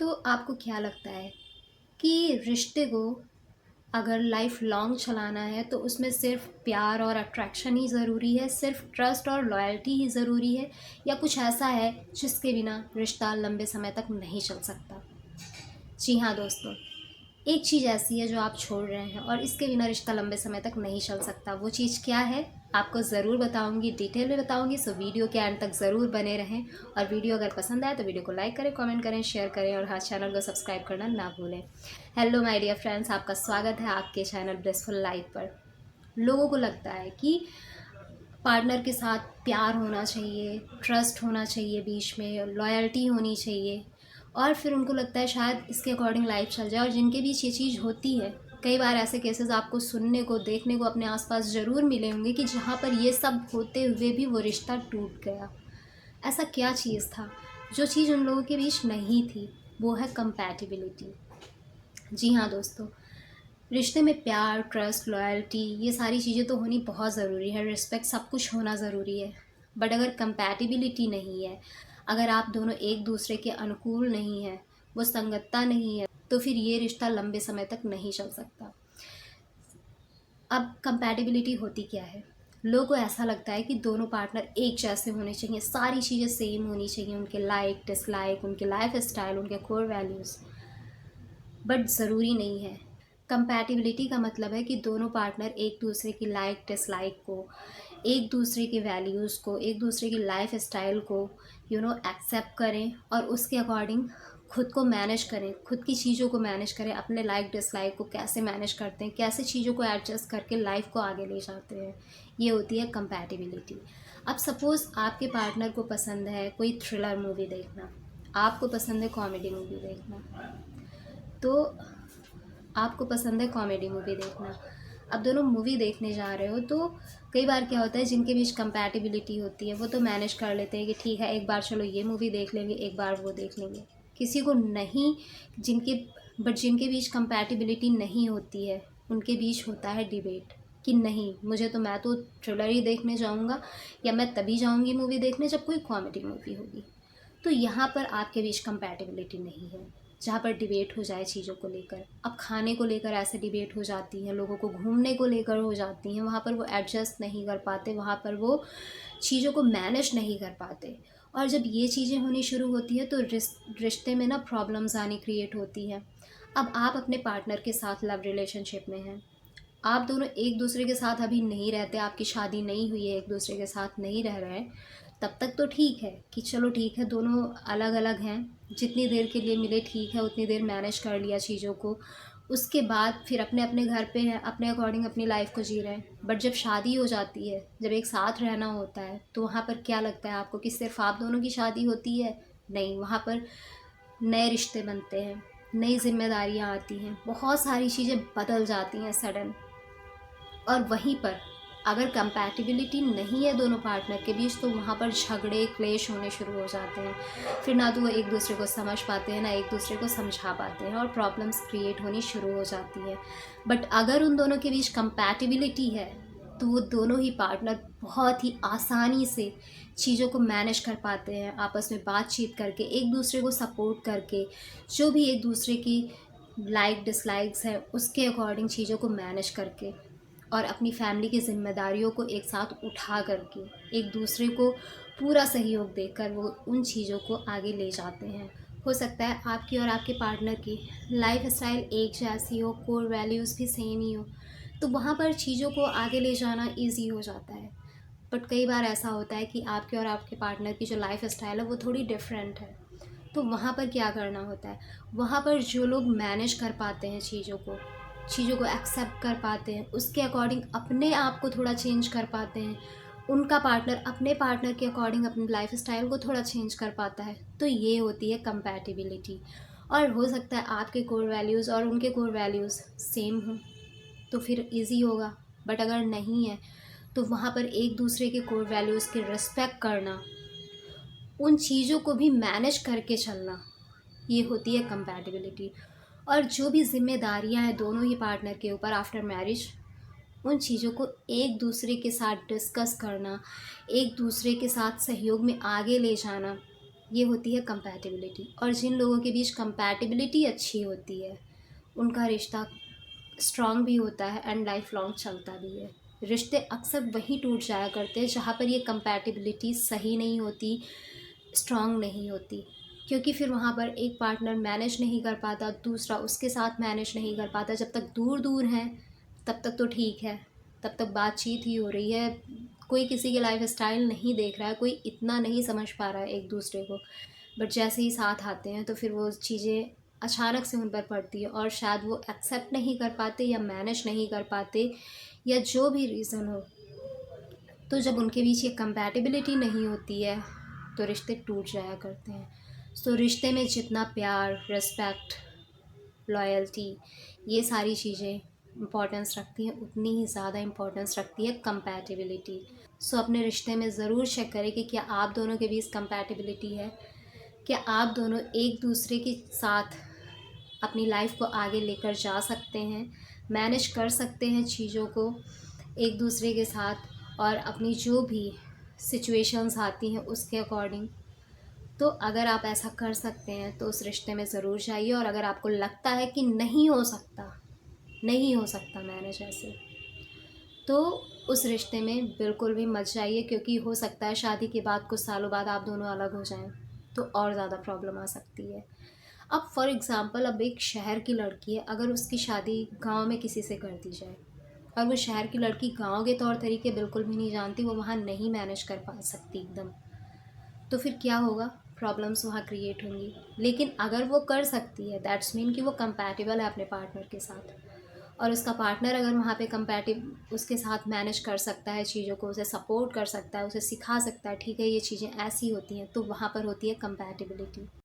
तो आपको क्या लगता है कि रिश्ते को अगर लाइफ लॉन्ग चलाना है तो उसमें सिर्फ प्यार और अट्रैक्शन ही ज़रूरी है, सिर्फ ट्रस्ट और लॉयल्टी ही ज़रूरी है, या कुछ ऐसा है जिसके बिना रिश्ता लंबे समय तक नहीं चल सकता? जी हाँ दोस्तों, एक चीज़ ऐसी है जो आप छोड़ रहे हैं और इसके बिना रिश्ता लंबे समय तक नहीं चल सकता। वो चीज़ क्या है आपको ज़रूर बताऊंगी, डिटेल में बताऊंगी। सो वीडियो के एंड तक ज़रूर बने रहें। और वीडियो अगर पसंद आए तो वीडियो को लाइक करें, कमेंट करें, शेयर करें और हाँ, चैनल को सब्सक्राइब करना ना भूलें। हेलो माय डियर फ्रेंड्स, आपका स्वागत है आपके चैनल ब्लिसफुल लाइफ पर। लोगों को लगता है कि पार्टनर के साथ प्यार होना चाहिए, ट्रस्ट होना चाहिए, बीच में लॉयल्टी होनी चाहिए, और फिर उनको लगता है शायद इसके अकॉर्डिंग लाइफ चल जाए। और जिनके बीच ये चीज़ होती है, कई बार ऐसे केसेस आपको सुनने को, देखने को अपने आसपास ज़रूर मिले होंगे कि जहाँ पर ये सब होते हुए भी वो रिश्ता टूट गया। ऐसा क्या चीज़ था? जो चीज़ उन लोगों के बीच नहीं थी वो है कंपैटिबिलिटी। जी हाँ दोस्तों, रिश्ते में प्यार, ट्रस्ट, लॉयल्टी, ये सारी चीज़ें तो होनी बहुत ज़रूरी है, रिस्पेक्ट, सब कुछ होना ज़रूरी है। बट अगर कंपैटिबिलिटी नहीं है, अगर आप दोनों एक दूसरे के अनुकूल नहीं हैं, वो संगतता नहीं है, तो फिर ये रिश्ता लंबे समय तक नहीं चल सकता। अब कंपैटिबिलिटी होती क्या है? लोगों को ऐसा लगता है कि दोनों पार्टनर एक जैसे होने चाहिए, सारी चीज़ें सेम होनी चाहिए, उनके लाइक डिसलाइक, उनके लाइफ स्टाइल, उनके कोर वैल्यूज़। बट ज़रूरी नहीं है। कंपैटिबिलिटी का मतलब है कि दोनों पार्टनर एक दूसरे की लाइक डिसलाइक को, एक दूसरे के वैल्यूज़ को, एक दूसरे की लाइफ स्टाइल को एक्सेप्ट करें और उसके अकॉर्डिंग खुद को मैनेज करें, खुद की चीज़ों को मैनेज करें, अपने लाइक डिसलाइक को कैसे मैनेज करते हैं, कैसे चीज़ों को एडजस्ट करके लाइफ को आगे ले जाते हैं। ये होती है कंपैटिबिलिटी। अब सपोज़ आपके पार्टनर को पसंद है कोई थ्रिलर मूवी देखना, आपको पसंद है कॉमेडी मूवी देखना। तो आपको पसंद है कॉमेडी मूवी देखना, अब दोनों मूवी देखने जा रहे हो तो कई बार क्या होता है, जिनके बीच कंपैटिबिलिटी होती है वो तो मैनेज कर लेते हैं कि ठीक है, एक बार चलो ये मूवी देख लेंगे, एक बार वो देख लेंगे। किसी को नहीं, जिनके बीच कंपैटिबिलिटी नहीं होती है उनके बीच होता है डिबेट कि नहीं, मैं तो थ्रिलर ही देखने जाऊंगा, या मैं तभी जाऊंगी मूवी देखने जब कोई कॉमेडी मूवी होगी। तो यहाँ पर आपके बीच कंपैटिबिलिटी नहीं है, जहाँ पर डिबेट हो जाए चीज़ों को लेकर। अब खाने को लेकर ऐसे डिबेट हो जाती हैं, लोगों को घूमने को लेकर हो जाती हैं, वहाँ पर वो एडजस्ट नहीं कर पाते, वहाँ पर वो चीज़ों को मैनेज नहीं कर पाते। और जब ये चीज़ें होनी शुरू होती है तो रिश्ते में ना प्रॉब्लम्स आनी क्रिएट होती है। अब आप अपने पार्टनर के साथ लव रिलेशनशिप में हैं, आप दोनों एक दूसरे के साथ अभी नहीं रहते, आपकी शादी नहीं हुई है, एक दूसरे के साथ नहीं रह रहे हैं, तब तक तो ठीक है कि चलो ठीक है, दोनों अलग अलग हैं, जितनी देर के लिए मिले ठीक है, उतनी देर मैनेज कर लिया चीज़ों को। उसके बाद फिर अपने अपने घर पे हैं, अपने अकॉर्डिंग अपनी लाइफ को जी रहे हैं। बट जब शादी हो जाती है, जब एक साथ रहना होता है, तो वहाँ पर क्या लगता है आपको कि सिर्फ आप दोनों की शादी होती है? नहीं, वहाँ पर नए रिश्ते बनते हैं, नई जिम्मेदारियाँ आती हैं, बहुत सारी चीज़ें बदल जाती हैं सडन। और वहीं पर अगर कंपैटिबिलिटी नहीं है दोनों पार्टनर के बीच, तो वहाँ पर झगड़े, क्लेश होने शुरू हो जाते हैं। फिर ना तो वो एक दूसरे को समझ पाते हैं, ना एक दूसरे को समझा पाते हैं, और प्रॉब्लम्स क्रिएट होनी शुरू हो जाती है। बट अगर उन दोनों के बीच कंपैटिबिलिटी है तो वो दोनों ही पार्टनर बहुत ही आसानी से चीज़ों को मैनेज कर पाते हैं, आपस में बातचीत करके, एक दूसरे को सपोर्ट करके, जो भी एक दूसरे की लाइक डिसलाइक्स है उसके अकॉर्डिंग चीज़ों को मैनेज करके, और अपनी फैमिली की जिम्मेदारियों को एक साथ उठा करके, एक दूसरे को पूरा सहयोग देकर वो उन चीज़ों को आगे ले जाते हैं। हो सकता है आपकी और आपके पार्टनर की लाइफ स्टाइल एक जैसी हो, कोर वैल्यूज़ भी सेम ही हो, तो वहाँ पर चीज़ों को आगे ले जाना ईजी हो जाता है। बट कई बार ऐसा होता है कि आपके और आपके पार्टनर की जो लाइफ स्टाइल है वो थोड़ी डिफरेंट है। तो वहाँ पर क्या करना होता है? वहाँ पर जो लोग मैनेज कर पाते हैं चीज़ों को एक्सेप्ट कर पाते हैं, उसके अकॉर्डिंग अपने आप को थोड़ा चेंज कर पाते हैं, उनका पार्टनर अपने पार्टनर के अकॉर्डिंग अपनी लाइफ स्टाइल को थोड़ा चेंज कर पाता है, तो ये होती है कंपैटिबिलिटी। और हो सकता है आपके कोर वैल्यूज़ और उनके कोर वैल्यूज़ सेम हों, तो फिर इजी होगा। बट अगर नहीं है तो वहाँ पर एक दूसरे के कोर वैल्यूज़ के रिस्पेक्ट करना, उन चीज़ों को भी मैनेज करके चलना, ये होती है कंपैटिबिलिटी। और जो भी जिम्मेदारियां हैं दोनों ही पार्टनर के ऊपर आफ्टर मैरिज, उन चीज़ों को एक दूसरे के साथ डिस्कस करना, एक दूसरे के साथ सहयोग में आगे ले जाना, ये होती है कंपैटिबिलिटी। और जिन लोगों के बीच कंपैटिबिलिटी अच्छी होती है उनका रिश्ता स्ट्रॉन्ग भी होता है एंड लाइफ लॉन्ग चलता भी है। रिश्ते अक्सर वहीं टूट जाया करते हैं जहाँ पर ये कंपैटिबिलिटी सही नहीं होती, स्ट्रॉन्ग नहीं होती, क्योंकि फिर वहाँ पर एक पार्टनर मैनेज नहीं कर पाता, दूसरा उसके साथ मैनेज नहीं कर पाता। जब तक दूर दूर हैं तब तक तो ठीक है, तब तक बातचीत ही हो रही है, कोई किसी के लाइफ स्टाइल नहीं देख रहा है, कोई इतना नहीं समझ पा रहा है एक दूसरे को। बट जैसे ही साथ आते हैं तो फिर वो चीज़ें अचानक से उन पर पड़ती है और शायद वो एक्सेप्ट नहीं कर पाते या मैनेज नहीं कर पाते या जो भी रीज़न हो। तो जब उनके बीच ये कंपैटिबिलिटी नहीं होती है तो रिश्ते टूट जाया करते हैं। सो रिश्ते में जितना प्यार, रिस्पेक्ट, लॉयल्टी, ये सारी चीज़ें इम्पोर्टेंस रखती हैं, उतनी ही ज़्यादा इम्पोर्टेंस रखती है कंपैटिबिलिटी। सो अपने रिश्ते में ज़रूर चेक करें कि क्या आप दोनों के बीच कंपैटिबिलिटी है, क्या आप दोनों एक दूसरे के साथ अपनी लाइफ को आगे लेकर जा सकते हैं, मैनेज कर सकते हैं चीज़ों को एक दूसरे के साथ, और अपनी जो भी सिचुएशंस आती हैं उसके अकॉर्डिंग। तो अगर आप ऐसा कर सकते हैं तो उस रिश्ते में ज़रूर जाइए, और अगर आपको लगता है कि नहीं हो सकता, नहीं हो सकता मैनेज ऐसे, तो उस रिश्ते में बिल्कुल भी मत जाइए, क्योंकि हो सकता है शादी के बाद कुछ सालों बाद आप दोनों अलग हो जाएं तो और ज़्यादा प्रॉब्लम आ सकती है। अब फॉर एग्ज़ाम्पल, अब एक शहर की लड़की है, अगर उसकी शादी गांव में किसी से कर दी जाए और वो शहर की लड़की गांव के तौर तरीके बिल्कुल भी नहीं जानती, वो वहाँ नहीं मैनेज कर पा सकती एकदम, तो फिर क्या होगा, प्रॉब्लम्स वहाँ क्रिएट होंगी। लेकिन अगर वो कर सकती है, दैट्स मीन कि वो कंपैटिबल है अपने पार्टनर के साथ, और उसका पार्टनर अगर वहाँ पे उसके साथ मैनेज कर सकता है चीज़ों को, उसे सपोर्ट कर सकता है, उसे सिखा सकता है ठीक है ये चीज़ें ऐसी होती हैं, तो वहाँ पर होती है कंपैटिबिलिटी।